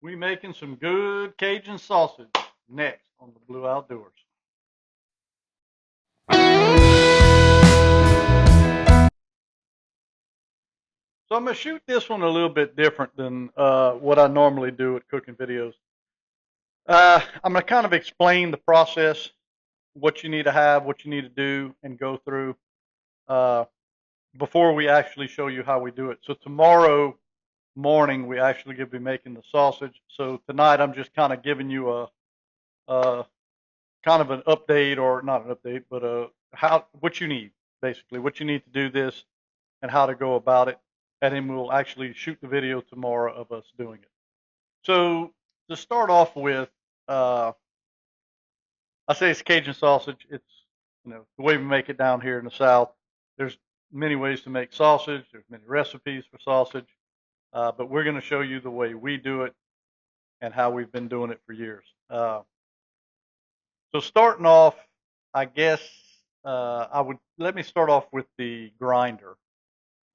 We making some good Cajun sausage next on the Blue Outdoors. So I'm gonna shoot this one a little bit different than what I normally do with cooking videos. I'm gonna kind of explain the process, what you need to have, what you need to do, and go through uh, before we actually show you how we do it. So tomorrow morning we actually gonna be making the sausage. So tonight I'm just kind of giving you a kind of an update, or not an update, but how what you need, basically what you need to do this and how to go about it, and then we'll actually shoot the video tomorrow of us doing it. So to start off with, uh, I say it's Cajun sausage. It's the way we make it down here in the South. There's many ways to make sausage. There's many recipes for sausage, but we're going to show you the way we do it and how we've been doing it for years. So starting off, I guess I would let me start off with the grinder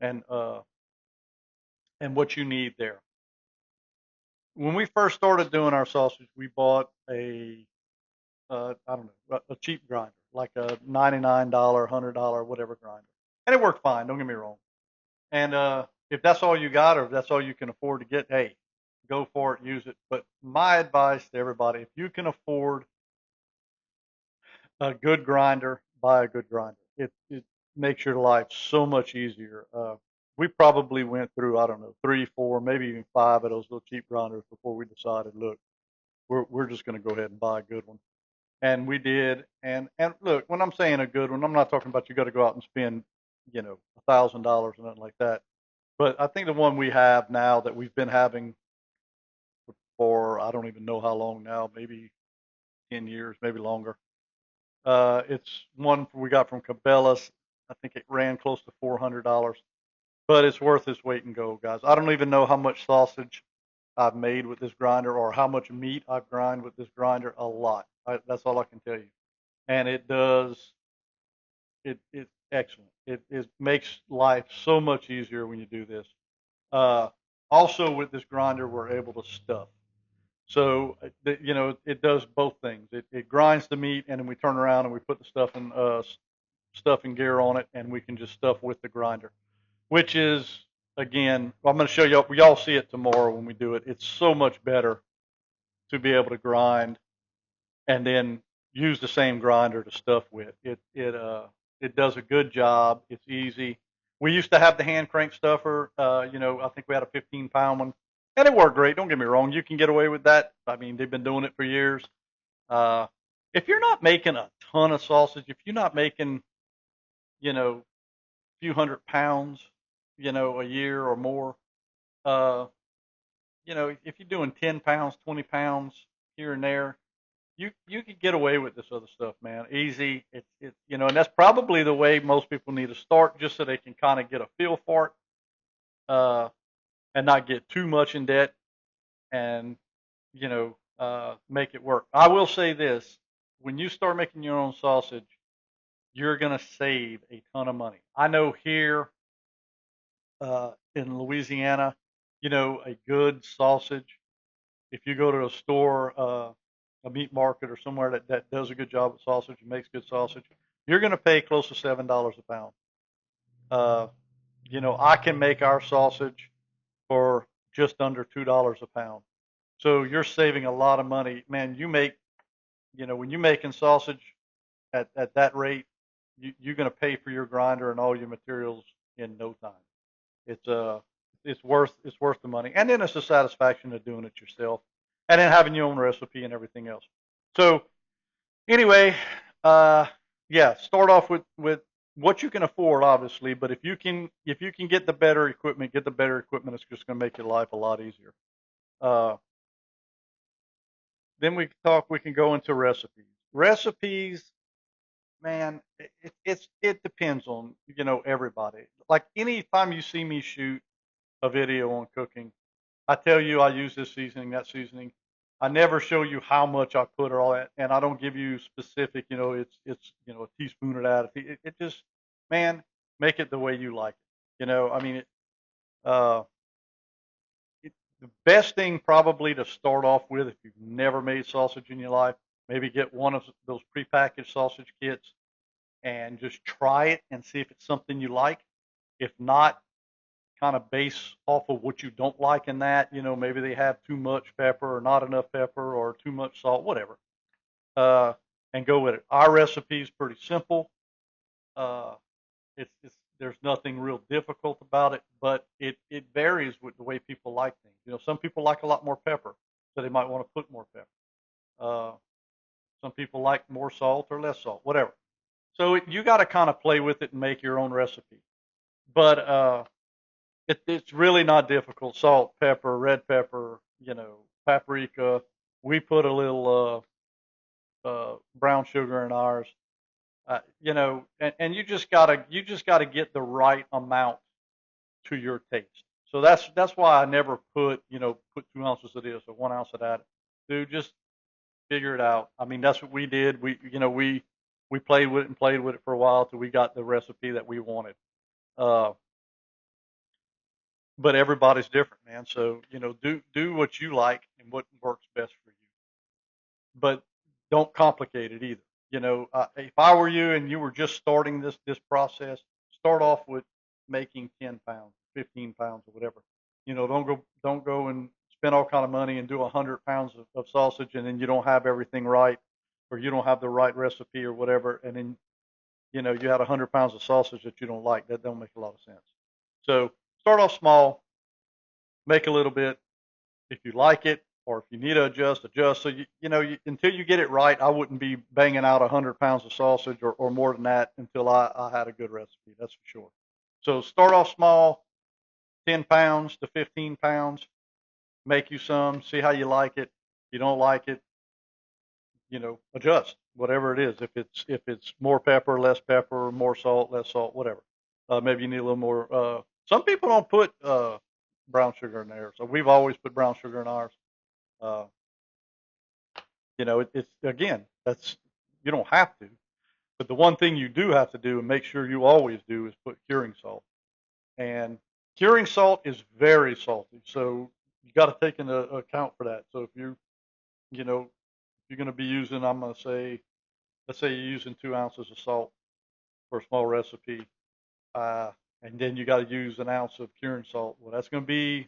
and uh, and what you need there. When we first started doing our sausage, we bought a I don't know, a cheap grinder, like a $99, $100, whatever grinder, and it worked fine. Don't get me wrong. And if that's all you got, or if that's all you can afford to get, hey, go for it, use it. But my advice to everybody: if you can afford a good grinder, buy a good grinder. It makes your life so much easier. We probably went through, I don't know, three, four, maybe even five of those little cheap grinders before we decided, look, we're just going to go ahead and buy a good one. And we did. And look, when I'm saying a good one, I'm not talking about you got to go out and spend, $1,000 or nothing like that. But I think the one we have now that we've been having for I don't even know how long now, maybe 10 years, maybe longer. It's one we got from Cabela's. I think it ran close to $400, but it's worth its weight in gold, guys. I don't even know how much sausage I've made with this grinder or how much meat I've grind with this grinder. A lot. That's all I can tell you. And it does. It's excellent. It makes life so much easier when you do this. Uh, Also, with this grinder, we're able to stuff. So, it does both things. It grinds the meat, and then we turn around and we put the stuffing gear on it, and we can just stuff with the grinder, which is, again, I'm going to show you. We all see it tomorrow when we do it. It's so much better to be able to grind and then use the same grinder to stuff with. It does a good job. It's easy. We used to have the hand crank stuffer. I think we had a 15-pound one, and it worked great. Don't get me wrong. You can get away with that. I mean, they've been doing it for years. Uh, if you're not making a ton of sausage, if you're not making, a few 100 pounds, a year or more, uh, if you're doing 10 pounds, 20 pounds here and there, you could get away with this other stuff, man. Easy. And that's probably the way most people need to start, just so they can kind of get a feel for it, uh, and not get too much in debt, and make it work. I will say this: when you start making your own sausage, you're gonna save a ton of money. I know here in Louisiana, a good sausage. If you go to a store, a meat market or somewhere that does a good job with sausage and makes good sausage, you're going to pay close to $7 a pound. Uh, I can make our sausage for just under $2 a pound. So you're saving a lot of money, man. When you're making sausage at that rate, you're going to pay for your grinder and all your materials in no time. It's uh it's worth the money, and then it's the satisfaction of doing it yourself, and then having your own recipe and everything else. So anyway, uh, yeah, start off with what you can afford, obviously, but if you can get the better equipment, get the better equipment. It's just going to make your life a lot easier. Uh, then we can go into recipes. Recipes, man, it depends on everybody. Like any time you see me shoot a video on cooking, I tell you I use this seasoning, that seasoning. I never show you how much I put or all that, and I don't give you specific. It's a teaspoon of that. It just, man, make it the way you like it. I mean, uh, The best thing probably to start off with, if you've never made sausage in your life, maybe get one of those prepackaged sausage kits and just try it and see if it's something you like. If not, kind of base off of what you don't like in that. Maybe they have too much pepper or not enough pepper or too much salt, whatever, uh, and go with it. Our recipe is pretty simple. Uh, it's there's nothing real difficult about it, but it varies with the way people like things. Some people like a lot more pepper, so they might want to put more pepper. Uh, some people like more salt or less salt, whatever. So you got to kind of play with it and make your own recipe. But it's really not difficult. Salt, pepper, red pepper, paprika. We put a little brown sugar in ours. And you just gotta get the right amount to your taste. So that's why I never put 2 ounces of this or 1 ounce of that. Dude, just figure it out. I mean, that's what we did. We played with it and played with it for a while till we got the recipe that we wanted. Uh, but everybody's different, man. So do what you like and what works best for you. But don't complicate it either. If I were you and you were just starting this process, start off with making 10 pounds, 15 pounds, or whatever. Don't go and spend all kind of money and do 100 pounds of sausage, and then you don't have everything right, or you don't have the right recipe or whatever, and then you had 100 pounds of sausage that you don't like. That don't make a lot of sense. So start off small, make a little bit. If you like it, or if you need to adjust, adjust. So until you get it right, I wouldn't be banging out 100 pounds of sausage or more than that until I had a good recipe. That's for sure. So start off small, 10 pounds to 15 pounds. Make you some. See how you like it. If you don't like it, adjust whatever it is. If it's more pepper, less pepper, more salt, less salt, whatever. Maybe you need a little more. Some people don't put brown sugar in there, so we've always put brown sugar in ours. Uh, it's again, that's you don't have to, but the one thing you do have to do and make sure you always do is put curing salt. And curing salt is very salty, so you got to take into account for that. So if you know, if you're going to be using, I'm going to say, let's say you're using 2 ounces of salt for a small recipe, uh, and then you got to use an ounce of curing salt. Well, that's going to be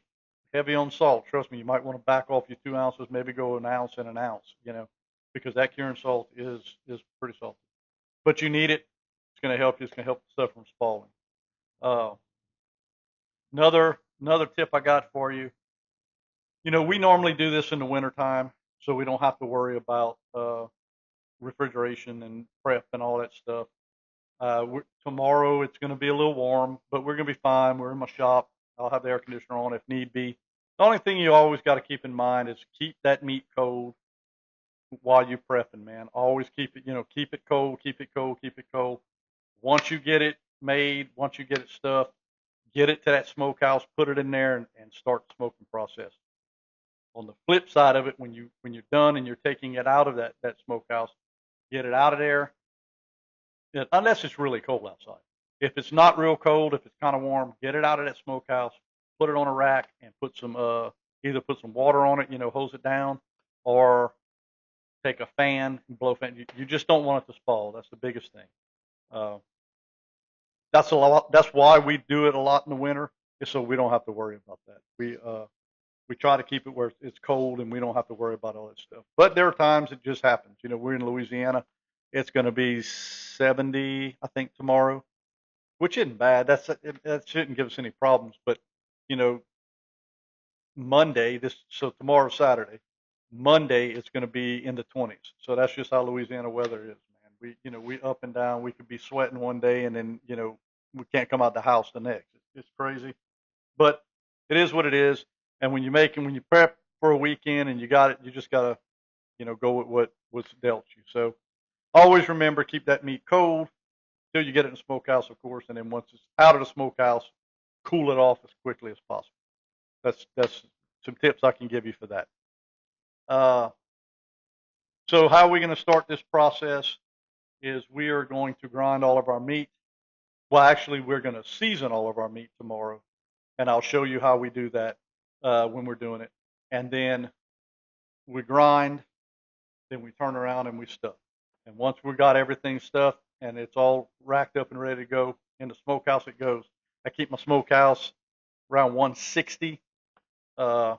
heavy on salt. Trust me, you might want to back off your 2 ounces, maybe go an ounce and an ounce, because that curing salt is pretty salty. But you need it. It's going to help you. It's going to help the stuff from spoiling. Uh, another tip I got for you. We normally do this in the wintertime, so we don't have to worry about refrigeration and prep and all that stuff. Tomorrow it's going to be a little warm, but we're going to be fine. We're in my shop. I'll have the air conditioner on if need be. The only thing you always got to keep in mind is keep that meat cold while you're prepping, man. Always keep it, keep it cold, keep it cold, keep it cold. Once you get it made, once you get it stuffed, get it to that smokehouse, put it in there, and start the smoking process. On the flip side of it, when you're done and you're taking it out of that smokehouse, get it out of there, unless it's really cold outside. If it's not real cold, if it's kind of warm, get it out of that smokehouse, put it on a rack, and put some either put some water on it, hose it down, or take a fan and blow fan. You just don't want it to spoil. That's the biggest thing. Uh, that's a lot. That's why we do it a lot in the winter, is so we don't have to worry about that. We try to keep it where it's cold and we don't have to worry about all that stuff. But there are times it just happens. We're in Louisiana. It's going to be 70, I think, tomorrow, which isn't bad. That shouldn't give us any problems. But you know, Monday, so tomorrow's Saturday. Monday it's going to be in the 20s. So that's just how Louisiana weather is, man. We up and down. We could be sweating one day and then we can't come out the house the next. It's crazy, but it is what it is. And when you prep for a weekend and you got it, you just gotta go with what's dealt you. So always remember, keep that meat cold till you get it in the smokehouse, of course, and then once it's out of the smokehouse, cool it off as quickly as possible. That's some tips I can give you for that. Uh, so how are we going to start this process? Is we are going to grind all of our meat. Well, actually, we're going to season all of our meat tomorrow, and I'll show you how we do that. when we're doing it. And then we grind, then we turn around and we stuff. And once we got everything stuffed and it's all racked up and ready to go, in the smokehouse it goes. I keep my smokehouse around 160. Uh,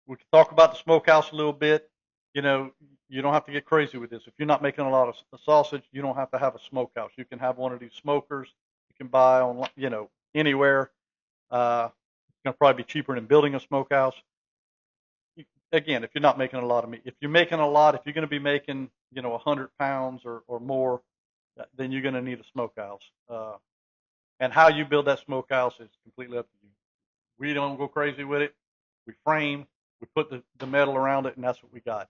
we can talk about the smokehouse a little bit. You know, you don't have to get crazy with this. If you're not making a lot of sausage, you don't have to have a smokehouse. You can have one of these smokers you can buy on, anywhere. It's going to probably be cheaper than building a smokehouse. Again, if you're not making a lot of meat, if you're making a lot, if you're going to be making, 100 pounds or more, then you're going to need a smokehouse. And how you build that smokehouse is completely up to you. We don't go crazy with it. We frame, we put the metal around it, and that's what we got.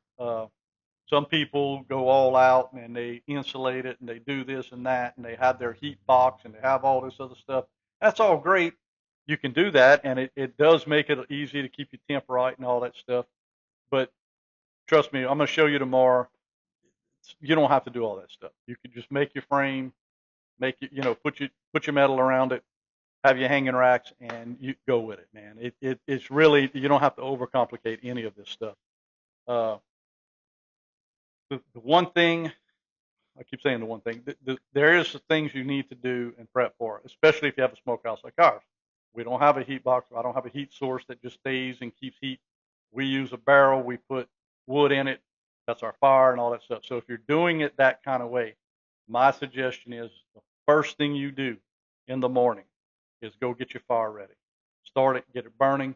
Some people go all out and they insulate it and they do this and that and they have their heat box and they have all this other stuff. That's all great. You can do that, and it does make it easy to keep your temp right and all that stuff. But trust me, I'm going to show you tomorrow. You don't have to do all that stuff. You can just make your frame, make it, put your metal around it, have your hanging racks, and you go with it, man. It's really, you don't have to overcomplicate any of this stuff. Uh, the one thing, I keep saying the one thing, there is things you need to do and prep for, especially if you have a smokehouse like ours. We don't have a heat box. I don't have a heat source that just stays and keeps heat. We use a barrel. We put wood in it. That's our fire and all that stuff. So if you're doing it that kind of way, my suggestion is the first thing you do in the morning is go get your fire ready. Start it, get it burning,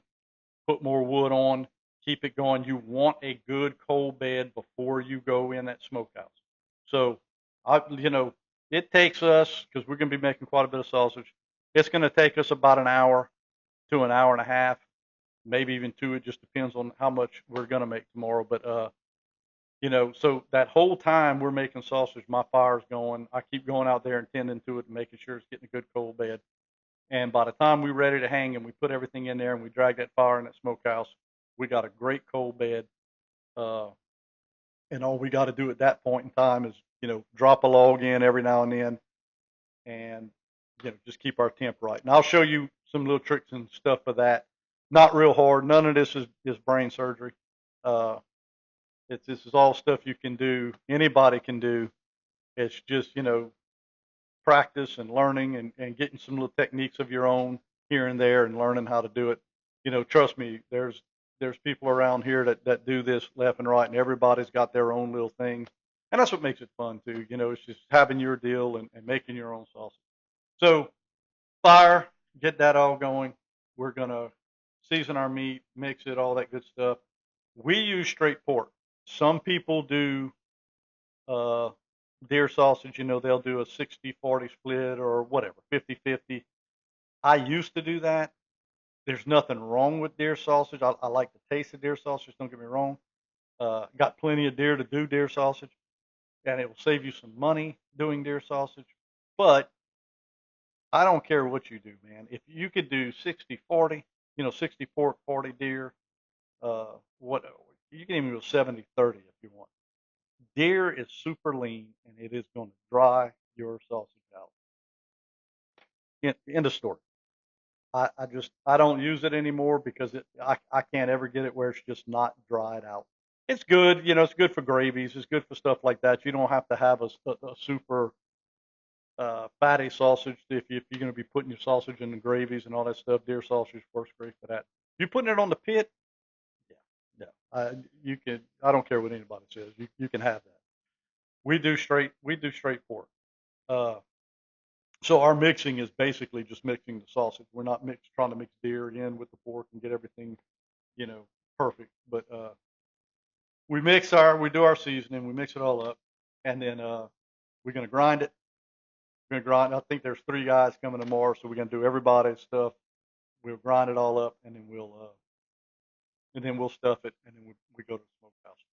put more wood on, keep it going. You want a good coal bed before you go in that smokehouse. So, it takes us, because we're going to be making quite a bit of sausage, it's going to take us about an hour to an hour and a half, maybe even two. It just depends on how much we're going to make tomorrow. But, so that whole time we're making sausage, my fire's going. I keep going out there and tending to it and making sure it's getting a good coal bed. And by the time we're ready to hang and we put everything in there and we drag that fire in that smokehouse, we got a great coal bed. Uh, and all we got to do at that point in time is, drop a log in every now and then and, just keep our temp right. And I'll show you some little tricks and stuff for that. Not real hard. None of this is brain surgery. Uh, this is all stuff you can do. Anybody can do. It's just, practice and learning and getting some little techniques of your own here and there and learning how to do it. Trust me, there's people around here that do this left and right, and everybody's got their own little thing. And that's what makes it fun too. It's just having your deal and making your own sausage. So fire, get that all going. We're gonna season our meat, mix it, all that good stuff. We use straight pork. Some people do uh, deer sausage, they'll do a 60-40 split or whatever, 50-50. I used to do that. There's nothing wrong with deer sausage. I like the taste of deer sausage, don't get me wrong. Got plenty of deer to do deer sausage, and it will save you some money doing deer sausage. But I don't care what you do, man. If you could do 60-40, 60 pork, 40 deer, what you can even go 70-30 if you want. Deer is super lean, and it is going to dry your sausage out. End of story. I don't use it anymore because I can't ever get it where it's just not dried out. It's good, it's good for gravies. It's good for stuff like that. You don't have to have a super fatty sausage if you're going to be putting your sausage in the gravies and all that stuff. Deer sausage works great for that. If you're putting it on the pit, yeah, yeah. You can. I don't care what anybody says. You can have that. We do straight pork. Uh, so our mixing is basically just mixing the sausage. We're not trying to mix deer in with the pork and get everything, you know, perfect. But we do our seasoning, we mix it all up, and then we're gonna grind it. We're gonna grind. I think there's 3 guys coming tomorrow, so we're gonna do everybody's stuff. We'll grind it all up, and then we'll stuff it, and then we go to the smokehouse.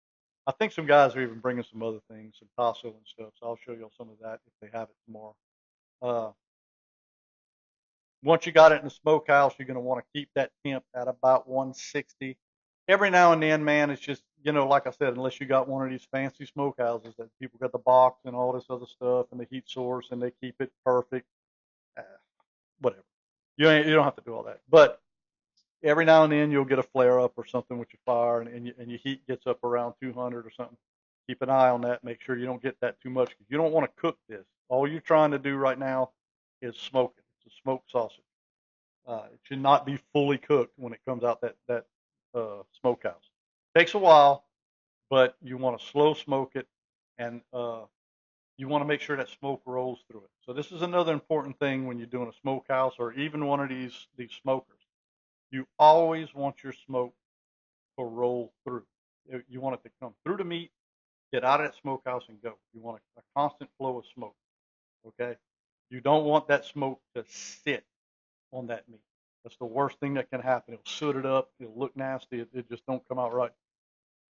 I think some guys are even bringing some other things, some tasso and stuff. So I'll show you some of that if they have it tomorrow. Uh, Once you got it in the smokehouse, you're going to want to keep that temp at about 160. Every now and then, man, it's just, like I said, unless you got one of these fancy smokehouses that people got the box and all this other stuff and the heat source and they keep it perfect, uh, whatever. You don't have to do all that. But every now and then you'll get a flare up or something with your fire, and your heat gets up around 200 or something. Keep an eye on that. Make sure you don't get that too much because you don't want to cook this. All you're trying to do right now is smoke it. It's a smoked sausage. It should not be fully cooked when it comes out that smokehouse. Takes a while, but you want to slow smoke it, and you want to make sure that smoke rolls through it. So this is another important thing when you're doing a smokehouse or even one of these smokers. You always want your smoke to roll through. You want it to come through the meat, get out of that smokehouse and go. You want a constant flow of smoke. Okay. You don't want that smoke to sit on that meat. That's the worst thing that can happen. It'll soot it up. It'll look nasty. It just don't come out right.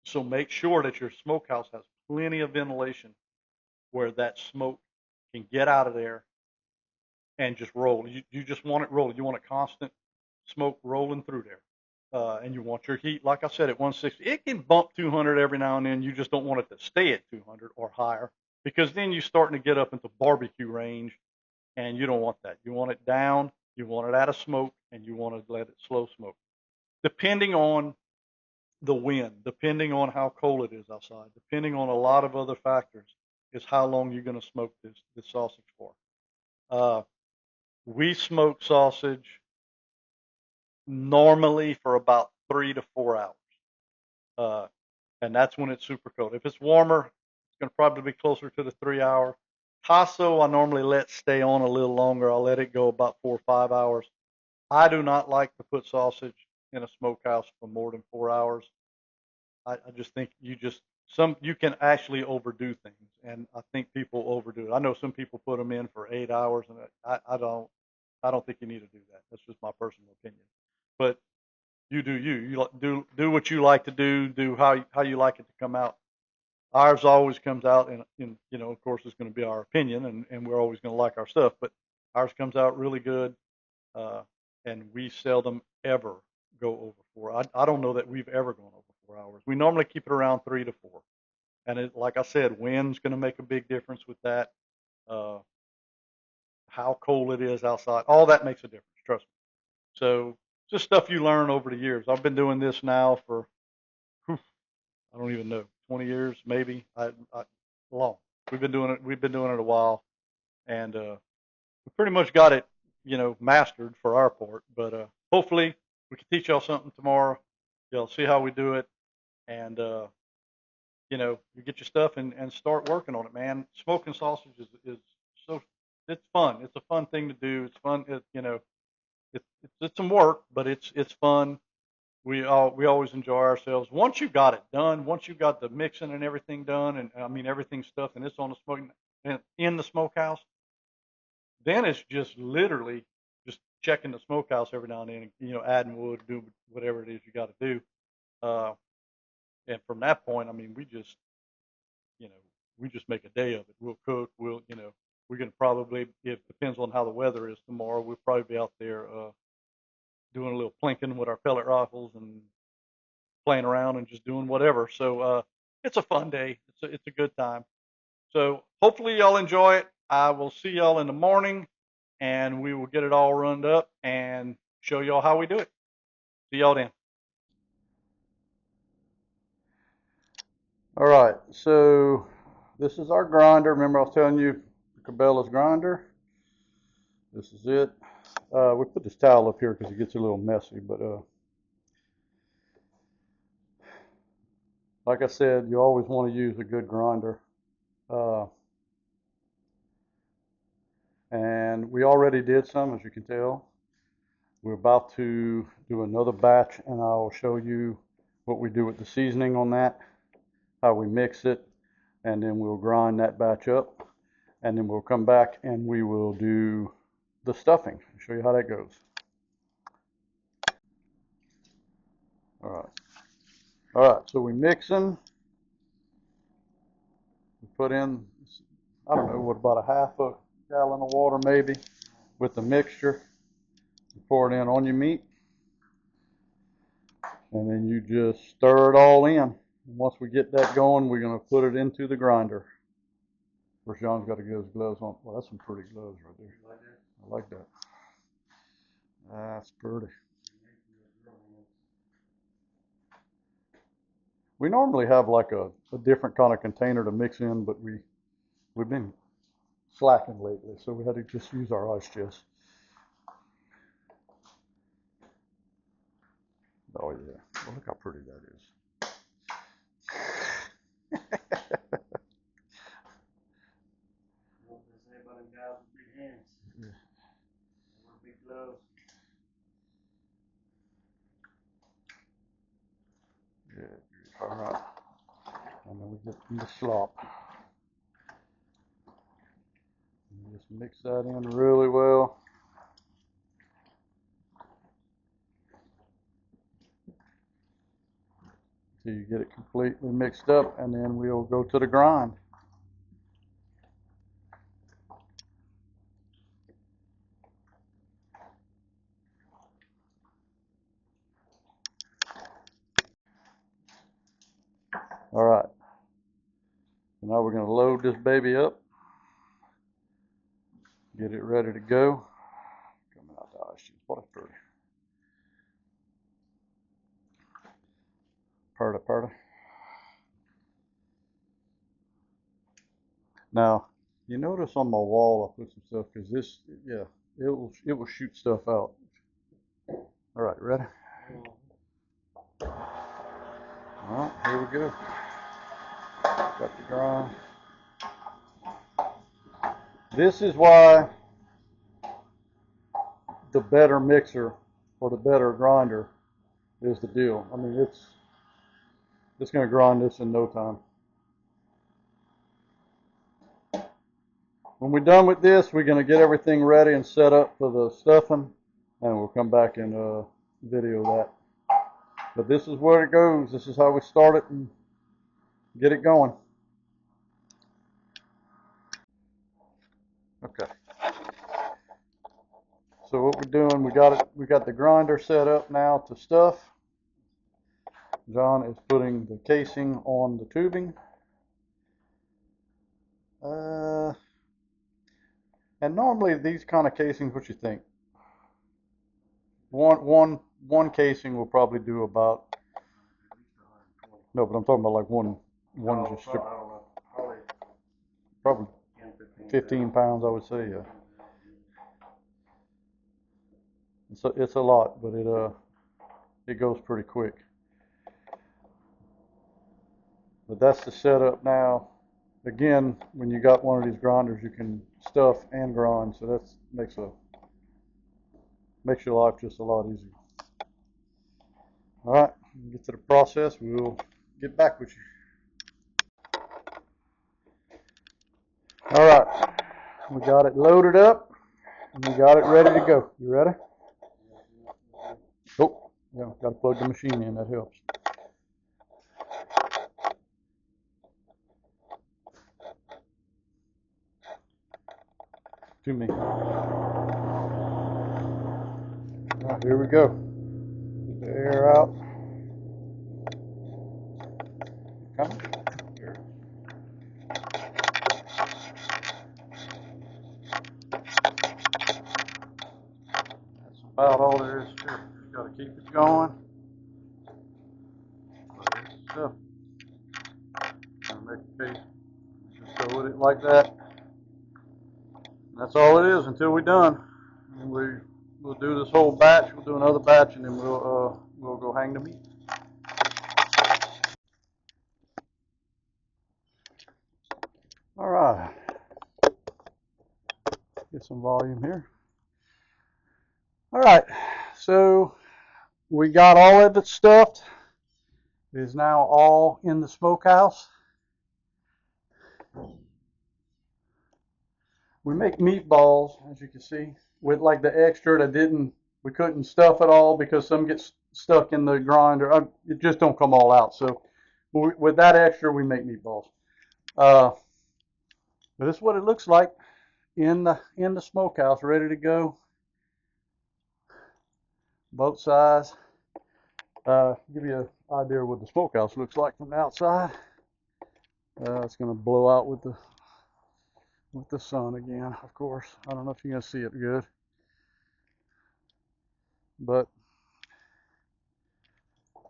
So make sure that your smokehouse has plenty of ventilation where that smoke can get out of there and just roll. You just want it rolling. You want a constant smoke rolling through there. And you want your heat, like I said, at 160. It can bump 200 every now and then. You just don't want it to stay at 200 or higher because then you're starting to get up into barbecue range, and you don't want that. You want it down, you want it out of smoke, and you want to let it slow smoke. Depending on the wind, depending on how cold it is outside, depending on a lot of other factors, is how long you're going to smoke this sausage for. We smoke sausage normally for about 3 to 4 hours. And that's when it's super cold. If it's warmer, it's going to probably be closer to the 3 hour. Tasso, I normally let stay on a little longer. I'll let it go about 4 or 5 hours. I do not like to put sausage in a smokehouse for more than 4 hours. I just think you can actually overdo things, and I think people overdo it. I know some people put them in for 8 hours, and I don't think you need to do that. That's just my personal opinion. But you do you. Do what you like to do. Do how you like it to come out. Ours always comes out in of course it's going to be our opinion, and we're always going to like our stuff, but ours comes out really good, uh, and we seldom ever go over 4. I don't know that we've ever gone over 4 hours. We normally keep it around 3 to 4, and like I said, wind's going to make a big difference with that. Uh, how cold it is outside, all that makes a difference. Trust me. So just stuff you learn over the years. I've been doing this now for, whew, I don't even know, 20 years maybe. Long. We've been doing it a while, and we pretty much got it, mastered for our part. But hopefully we can teach y'all something tomorrow. Y'all see how we do it, and you get your stuff and start working on it, man. Smoking sausage is so it's fun. It's a fun thing to do. It's fun. It's some work, but it's fun. We always enjoy ourselves. Once you got it done, once you got the mixing and everything done, and I mean everything stuffed, and it's on the smoke and in the smokehouse, then it's just literally just checking the smokehouse every now and then, adding wood, do whatever it is you got to do. Uh, and from that point, I mean, you know, we just make a day of it. We'll cook. We're gonna probably, it depends on how the weather is tomorrow. We'll probably be out there doing a little plinking with our pellet rifles and playing around and just doing whatever. So it's a fun day. It's a good time. So hopefully y'all enjoy it. I will see y'all in the morning, and we will get it all runned up and show y'all how we do it. See y'all then. All right, so this is our grinder. Remember I was telling you the Cabela's grinder? This is it. We put this towel up here because it gets a little messy, but like I said, you always want to use a good grinder. And we already did some, as you can tell. We're about to do another batch, and I'll show you what we do with the seasoning on that, how we mix it, and then we'll grind that batch up, and then we'll come back and we will do the stuffing. I'll show you how that goes. All right. All right, so we mix them. We put in, I don't know, what, about a half a gallon of water maybe with the mixture. You pour it in on your meat, and then you just stir it all in. And once we get that going, we're going to put it into the grinder. Of course, John's got to get his gloves on. Well, that's some pretty gloves right there. I like that. That's pretty. We normally have like a different kind of container to mix in, but we've been slacking lately, so we had to just use our ice chest. Oh yeah, well, look how pretty that is. Yeah. Yeah. All right, and then we get the slop. And just mix that in really well. Till you get it completely mixed up, and then we'll go to the grind. All right. So now we're going to load this baby up, get it ready to go. Coming out the ice cheese. What a pretty. Purdy. Now, you notice on my wall I put some stuff because this, yeah, it will shoot stuff out. All right, ready? All right, here we go. Got the grind. This is why the better mixer or the better grinder is the deal. I mean, it's going to grind this in no time. When we're done with this, we're going to get everything ready and set up for the stuffing, and we'll come back and video that. But this is where it goes. This is how we start it and get it going. Okay. So what we're doing, we got the grinder set up now to stuff. John is putting the casing on the tubing. And normally these kind of casings, what you think? One casing will probably do about. No, but I'm talking about like one just probably 15 pounds, I would say. Yeah. It's a lot, but it goes pretty quick. But that's the setup now. Again, when you got one of these grinders, you can stuff and grind, so that makes your life just a lot easier. All right, get to the process. We'll get back with you. All right, we got it loaded up, and we got it ready to go. You ready? Oh, yeah, got to plug the machine in. That helps. To me. All right, here we go. Get the air out. Coming. That's about all there is to it. Just got to keep it going. Stuff. Make a case. Just go with it like that. And that's all it is until we're done. And we'll do this whole batch. We'll do another batch, and then we'll go hang the meat. All right. Get some volume here. All right. So we got all of it stuffed. It is now all in the smokehouse. We make meatballs, as you can see, with like the extra that we couldn't stuff it all because some gets stuck in the grinder. It just don't come all out. So with that extra, we make meatballs. But this is what it looks like in the smokehouse, ready to go. Both sides. Give you an idea of what the smokehouse looks like from the outside. It's going to blow out with the sun again, of course. I don't know if you're going to see it good, but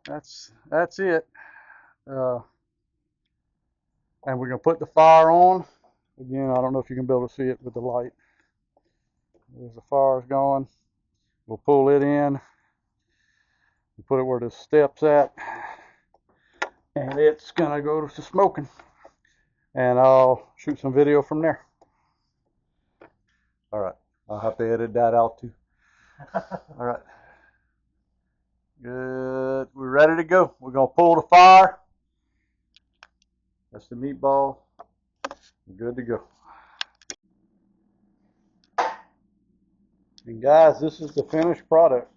that's it. And we're going to put the fire on. Again, I don't know if you can be able to see it with the light. There's the fire's going. We'll pull it in. We'll put it where the step's at. And it's going to go to smoking. And I'll shoot some video from there. All right. I'll have to edit that out too. All right. Good. We're ready to go. We're going to pull the fire. That's the meatball. We're good to go. And guys, this is the finished product.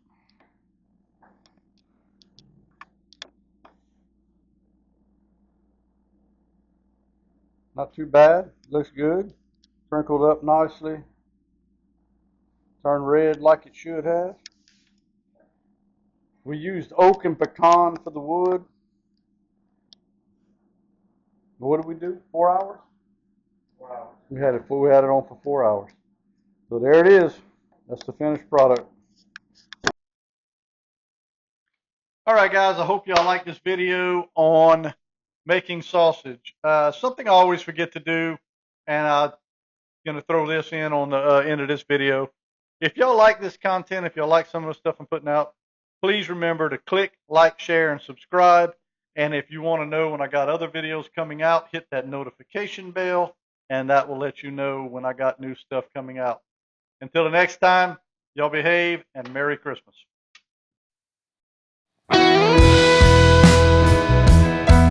Not too bad. Looks good. Sprinkled up nicely. Turned red like it should have. We used oak and pecan for the wood. What did we do? 4 hours? 4 hours. We had it on for 4 hours. So there it is. That's the finished product. All right, guys, I hope y'all like this video on making sausage. Something I always forget to do, and I'm going to throw this in on the end of this video. If y'all like this content, if y'all like some of the stuff I'm putting out, please remember to click, like, share, and subscribe. And if you want to know when I got other videos coming out, hit that notification bell, and that will let you know when I got new stuff coming out. Until the next time, y'all behave, and Merry Christmas.